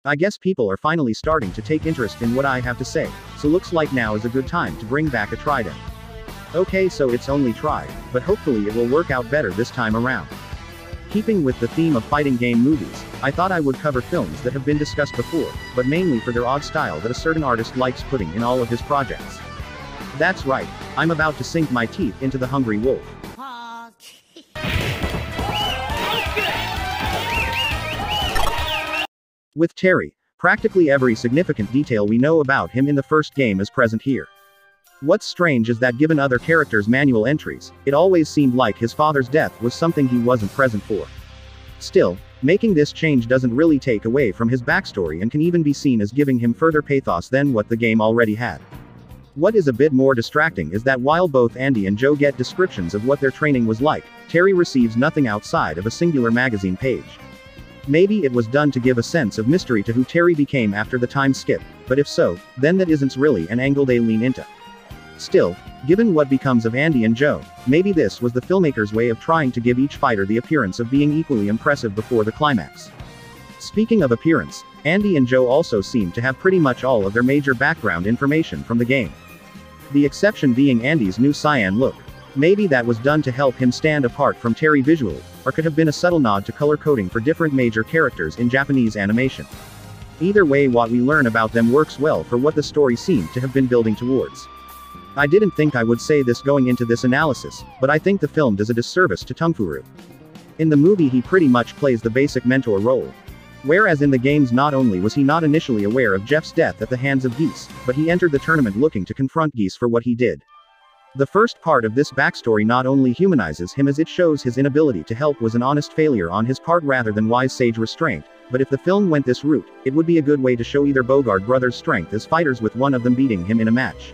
I guess people are finally starting to take interest in what I have to say, so looks like now is a good time to bring back a trident. Okay, so it's only tried, but hopefully it will work out better this time around. Keeping with the theme of fighting game movies, I thought I would cover films that have been discussed before, but mainly for their odd style that a certain artist likes putting in all of his projects. That's right, I'm about to sink my teeth into the hungry wolf. With Terry, practically every significant detail we know about him in the first game is present here. What's strange is that given other characters' manual entries, it always seemed like his father's death was something he wasn't present for. Still, making this change doesn't really take away from his backstory and can even be seen as giving him further pathos than what the game already had. What is a bit more distracting is that while both Andy and Joe get descriptions of what their training was like, Terry receives nothing outside of a singular magazine page. Maybe it was done to give a sense of mystery to who Terry became after the time skip, but if so, then that isn't really an angle they lean into. Still, given what becomes of Andy and Joe, maybe this was the filmmaker's way of trying to give each fighter the appearance of being equally impressive before the climax. Speaking of appearance, Andy and Joe also seem to have pretty much all of their major background information from the game. The exception being Andy's new cyan look. Maybe that was done to help him stand apart from Terry visually, or could have been a subtle nod to color coding for different major characters in Japanese animation. Either way, what we learn about them works well for what the story seemed to have been building towards. I didn't think I would say this going into this analysis, but I think the film does a disservice to Tungfuru. In the movie he pretty much plays the basic mentor role. Whereas in the games not only was he not initially aware of Jeff's death at the hands of Geese, but he entered the tournament looking to confront Geese for what he did. The first part of this backstory not only humanizes him as it shows his inability to help was an honest failure on his part rather than wise sage restraint, but if the film went this route, it would be a good way to show either Bogard brothers' strength as fighters with one of them beating him in a match.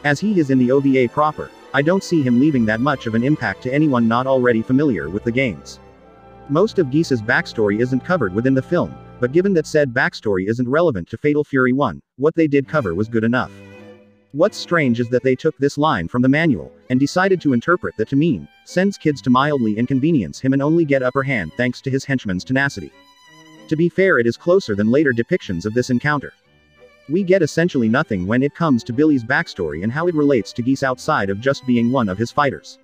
As he is in the OVA proper, I don't see him leaving that much of an impact to anyone not already familiar with the games. Most of Geese's backstory isn't covered within the film, but given that said backstory isn't relevant to Fatal Fury 1, what they did cover was good enough. What's strange is that they took this line from the manual, and decided to interpret that to mean, sends kids to mildly inconvenience him and only get upper hand thanks to his henchman's tenacity. To be fair, it is closer than later depictions of this encounter. We get essentially nothing when it comes to Billy's backstory and how it relates to Geese outside of just being one of his fighters.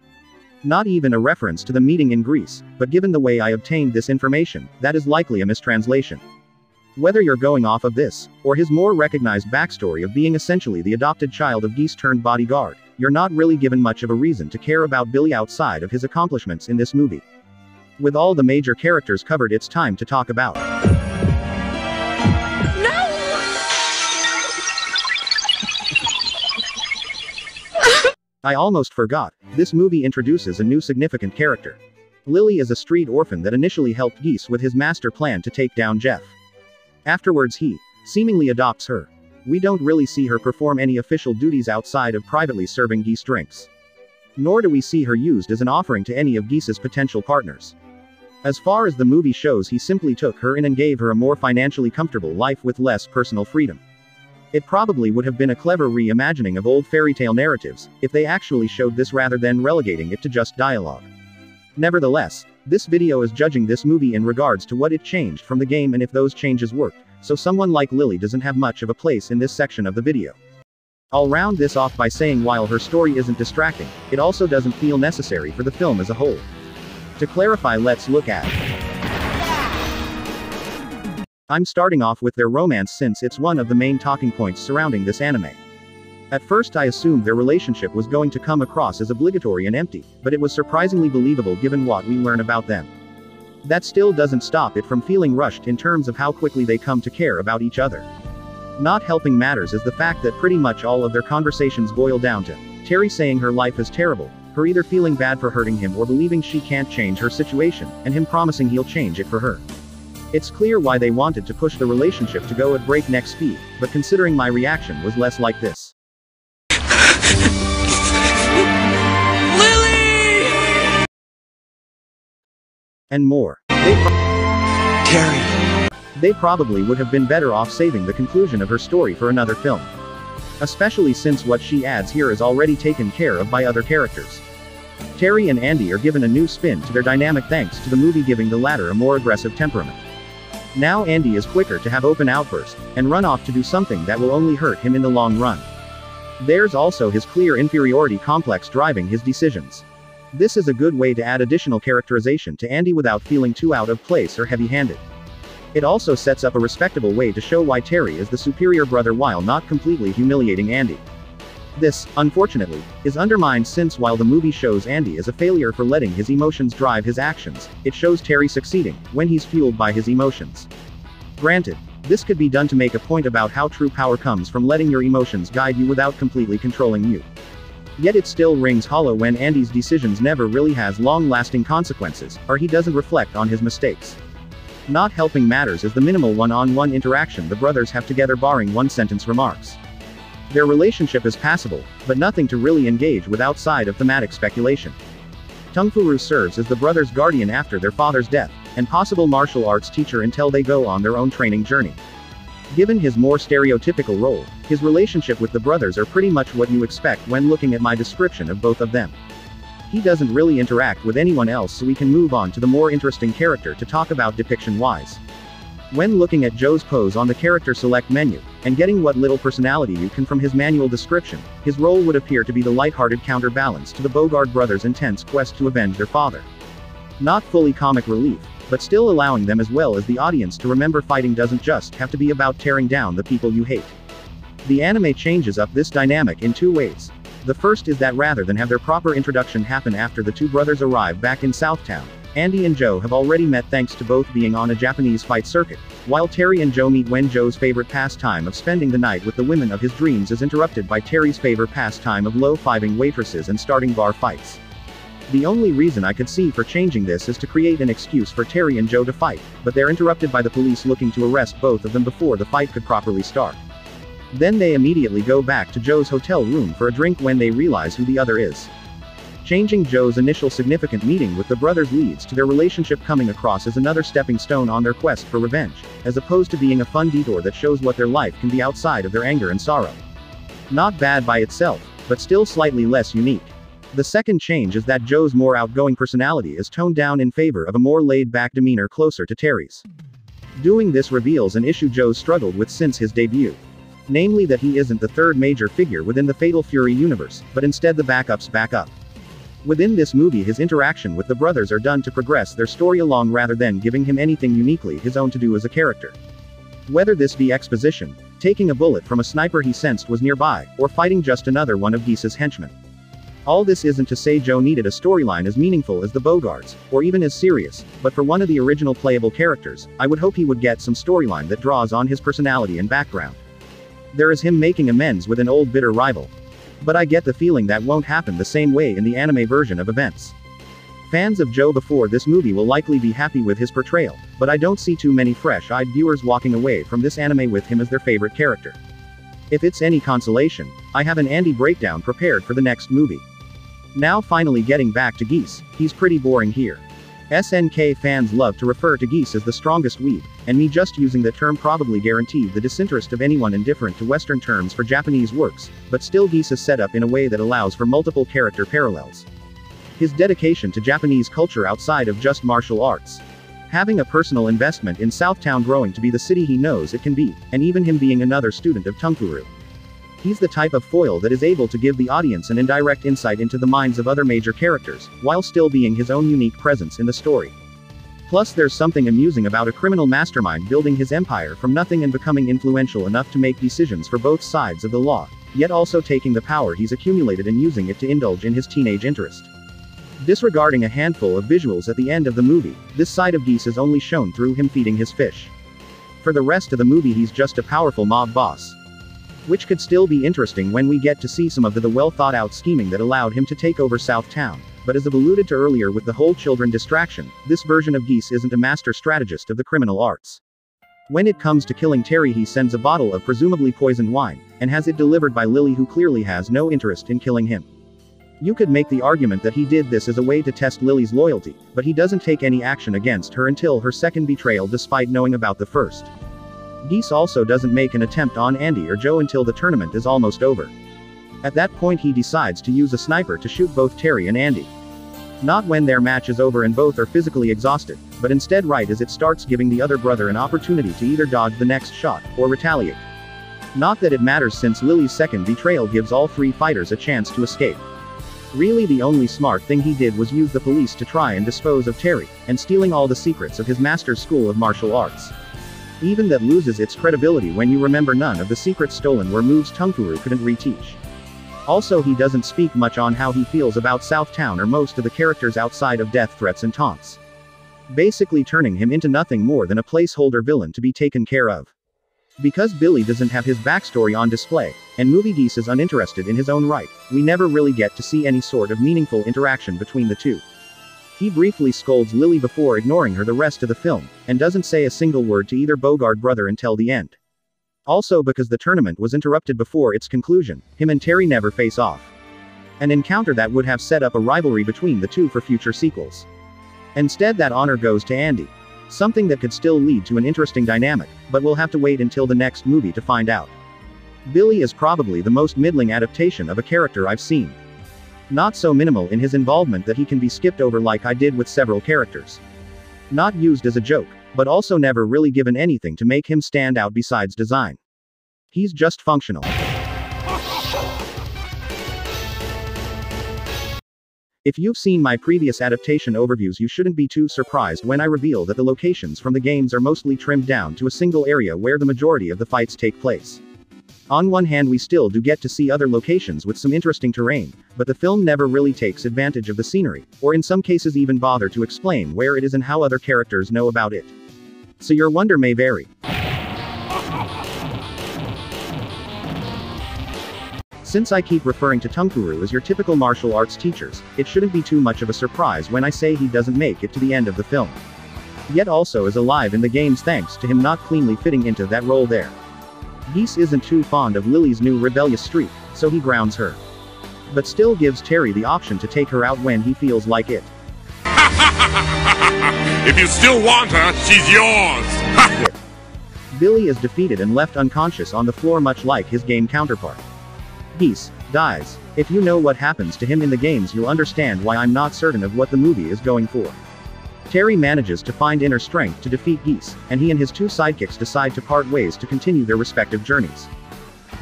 Not even a reference to the meeting in Greece, but given the way I obtained this information, that is likely a mistranslation. Whether you're going off of this, or his more recognized backstory of being essentially the adopted child of Geese turned bodyguard, you're not really given much of a reason to care about Billy outside of his accomplishments in this movie. With all the major characters covered, it's time to talk about. I almost forgot, this movie introduces a new significant character. Lily is a street orphan that initially helped Geese with his master plan to take down Jeff. Afterwards he, seemingly adopts her. We don't really see her perform any official duties outside of privately serving Geese drinks. Nor do we see her used as an offering to any of Geese's potential partners. As far as the movie shows, he simply took her in and gave her a more financially comfortable life with less personal freedom. It probably would have been a clever reimagining of old fairy tale narratives, if they actually showed this rather than relegating it to just dialogue. Nevertheless, this video is judging this movie in regards to what it changed from the game and if those changes worked, so someone like Lily doesn't have much of a place in this section of the video. I'll round this off by saying while her story isn't distracting, it also doesn't feel necessary for the film as a whole. To clarify, let's look at I'm starting off with their romance since it's one of the main talking points surrounding this anime. At first I assumed their relationship was going to come across as obligatory and empty, but it was surprisingly believable given what we learn about them. That still doesn't stop it from feeling rushed in terms of how quickly they come to care about each other. Not helping matters is the fact that pretty much all of their conversations boil down to Terry saying her life is terrible, her either feeling bad for hurting him or believing she can't change her situation, and him promising he'll change it for her. It's clear why they wanted to push the relationship to go at breakneck speed, but considering my reaction was less like this. Lily! And more. Terry. They probably would have been better off saving the conclusion of her story for another film. Especially since what she adds here is already taken care of by other characters. Terry and Andy are given a new spin to their dynamic thanks to the movie giving the latter a more aggressive temperament. Now Andy is quicker to have open outburst, and run off to do something that will only hurt him in the long run. There's also his clear inferiority complex driving his decisions. This is a good way to add additional characterization to Andy without feeling too out of place or heavy-handed. It also sets up a respectable way to show why Terry is the superior brother while not completely humiliating Andy. This, unfortunately, is undermined since while the movie shows Andy as a failure for letting his emotions drive his actions, it shows Terry succeeding, when he's fueled by his emotions. Granted, this could be done to make a point about how true power comes from letting your emotions guide you without completely controlling you. Yet it still rings hollow when Andy's decisions never really has long-lasting consequences, or he doesn't reflect on his mistakes. Not helping matters is the minimal one-on-one interaction the brothers have together barring one-sentence remarks. Their relationship is passable, but nothing to really engage with outside of thematic speculation. Tungfuru serves as the brothers' guardian after their father's death, and possible martial arts teacher until they go on their own training journey. Given his more stereotypical role, his relationship with the brothers are pretty much what you expect when looking at my description of both of them. He doesn't really interact with anyone else, so we can move on to the more interesting character to talk about depiction-wise. When looking at Joe's pose on the character select menu, and getting what little personality you can from his manual description, his role would appear to be the lighthearted counterbalance to the Bogard brothers' intense quest to avenge their father. Not fully comic relief, but still allowing them as well as the audience to remember fighting doesn't just have to be about tearing down the people you hate. The anime changes up this dynamic in two ways. The first is that rather than have their proper introduction happen after the two brothers arrive back in Southtown, Andy and Joe have already met thanks to both being on a Japanese fight circuit, while Terry and Joe meet when Joe's favorite pastime of spending the night with the women of his dreams is interrupted by Terry's favorite pastime of low-fiving waitresses and starting bar fights. The only reason I could see for changing this is to create an excuse for Terry and Joe to fight, but they're interrupted by the police looking to arrest both of them before the fight could properly start. Then they immediately go back to Joe's hotel room for a drink when they realize who the other is. Changing Joe's initial significant meeting with the brothers leads to their relationship coming across as another stepping stone on their quest for revenge, as opposed to being a fun detour that shows what their life can be outside of their anger and sorrow. Not bad by itself, but still slightly less unique. The second change is that Joe's more outgoing personality is toned down in favor of a more laid-back demeanor closer to Terry's. Doing this reveals an issue Joe's struggled with since his debut. Namely that he isn't the third major figure within the Fatal Fury universe, but instead the backup's backup. Within this movie his interaction with the brothers are done to progress their story along rather than giving him anything uniquely his own to do as a character. Whether this be exposition, taking a bullet from a sniper he sensed was nearby, or fighting just another one of Geese's henchmen. All this isn't to say Joe needed a storyline as meaningful as the Bogarts, or even as serious, but for one of the original playable characters, I would hope he would get some storyline that draws on his personality and background. There is him making amends with an old bitter rival. But I get the feeling that won't happen the same way in the anime version of events. Fans of Joe before this movie will likely be happy with his portrayal, but I don't see too many fresh-eyed viewers walking away from this anime with him as their favorite character. If it's any consolation, I have an Andy breakdown prepared for the next movie. Now finally getting back to Geese, he's pretty boring here. SNK fans love to refer to Geese as the strongest weeb, and me just using the term probably guaranteed the disinterest of anyone indifferent to Western terms for Japanese works, but still Geese is set up in a way that allows for multiple character parallels. His dedication to Japanese culture outside of just martial arts. Having a personal investment in Southtown growing to be the city he knows it can be, and even him being another student of Tungfuru. He's the type of foil that is able to give the audience an indirect insight into the minds of other major characters, while still being his own unique presence in the story. Plus there's something amusing about a criminal mastermind building his empire from nothing and becoming influential enough to make decisions for both sides of the law, yet also taking the power he's accumulated and using it to indulge in his teenage interest. Disregarding a handful of visuals at the end of the movie, this side of Geese is only shown through him feeding his fish. For the rest of the movie he's just a powerful mob boss. Which could still be interesting when we get to see some of the well-thought-out scheming that allowed him to take over Southtown, but as I've alluded to earlier with the whole children distraction, this version of Geese isn't a master strategist of the criminal arts. When it comes to killing Terry he sends a bottle of presumably poisoned wine, and has it delivered by Lily who clearly has no interest in killing him. You could make the argument that he did this as a way to test Lily's loyalty, but he doesn't take any action against her until her second betrayal despite knowing about the first. Geese also doesn't make an attempt on Andy or Joe until the tournament is almost over. At that point he decides to use a sniper to shoot both Terry and Andy. Not when their match is over and both are physically exhausted, but instead right as it starts, giving the other brother an opportunity to either dodge the next shot, or retaliate. Not that it matters, since Lily's second betrayal gives all three fighters a chance to escape. Really the only smart thing he did was use the police to try and dispose of Terry, and stealing all the secrets of his master's school of martial arts. Even that loses its credibility when you remember none of the secrets stolen were moves Tunkuru couldn't reteach. Also, he doesn't speak much on how he feels about Southtown or most of the characters outside of death threats and taunts. Basically turning him into nothing more than a placeholder villain to be taken care of. Because Billy doesn't have his backstory on display, and Movie Geese is uninterested in his own right, we never really get to see any sort of meaningful interaction between the two. He briefly scolds Lily before ignoring her the rest of the film, and doesn't say a single word to either Bogard brother until the end. Also, because the tournament was interrupted before its conclusion, him and Terry never face off. An encounter that would have set up a rivalry between the two for future sequels. Instead, that honor goes to Andy. Something that could still lead to an interesting dynamic, but we'll have to wait until the next movie to find out. Billy is probably the most middling adaptation of a character I've seen. Not so minimal in his involvement that he can be skipped over like I did with several characters. Not used as a joke, but also never really given anything to make him stand out besides design. He's just functional. If you've seen my previous adaptation overviews, you shouldn't be too surprised when I reveal that the locations from the games are mostly trimmed down to a single area where the majority of the fights take place. On one hand, we still do get to see other locations with some interesting terrain, but the film never really takes advantage of the scenery, or in some cases even bother to explain where it is and how other characters know about it. So your wonder may vary. Since I keep referring to Tunkuru as your typical martial arts teachers, it shouldn't be too much of a surprise when I say he doesn't make it to the end of the film. Yet also is alive in the games thanks to him not cleanly fitting into that role there. Geese isn't too fond of Lily's new rebellious streak, so he grounds her. But still gives Terry the option to take her out when he feels like it. If you still want her, she's yours! Billy is defeated and left unconscious on the floor, much like his game counterpart. Geese dies. If you know what happens to him in the games, you'll understand why I'm not certain of what the movie is going for. Terry manages to find inner strength to defeat Geese, and he and his two sidekicks decide to part ways to continue their respective journeys.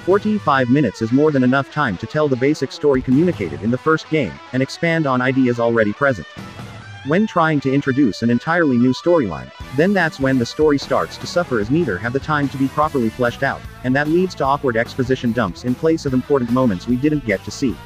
45 minutes is more than enough time to tell the basic story communicated in the first game, and expand on ideas already present. When trying to introduce an entirely new storyline, then that's when the story starts to suffer, as neither have the time to be properly fleshed out, and that leads to awkward exposition dumps in place of important moments we didn't get to see.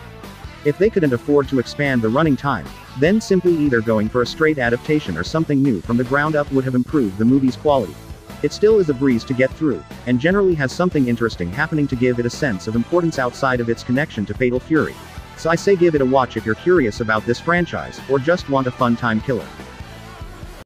If they couldn't afford to expand the running time, then simply either going for a straight adaptation or something new from the ground up would have improved the movie's quality. It still is a breeze to get through, and generally has something interesting happening to give it a sense of importance outside of its connection to Fatal Fury. So I say give it a watch if you're curious about this franchise, or just want a fun time killer.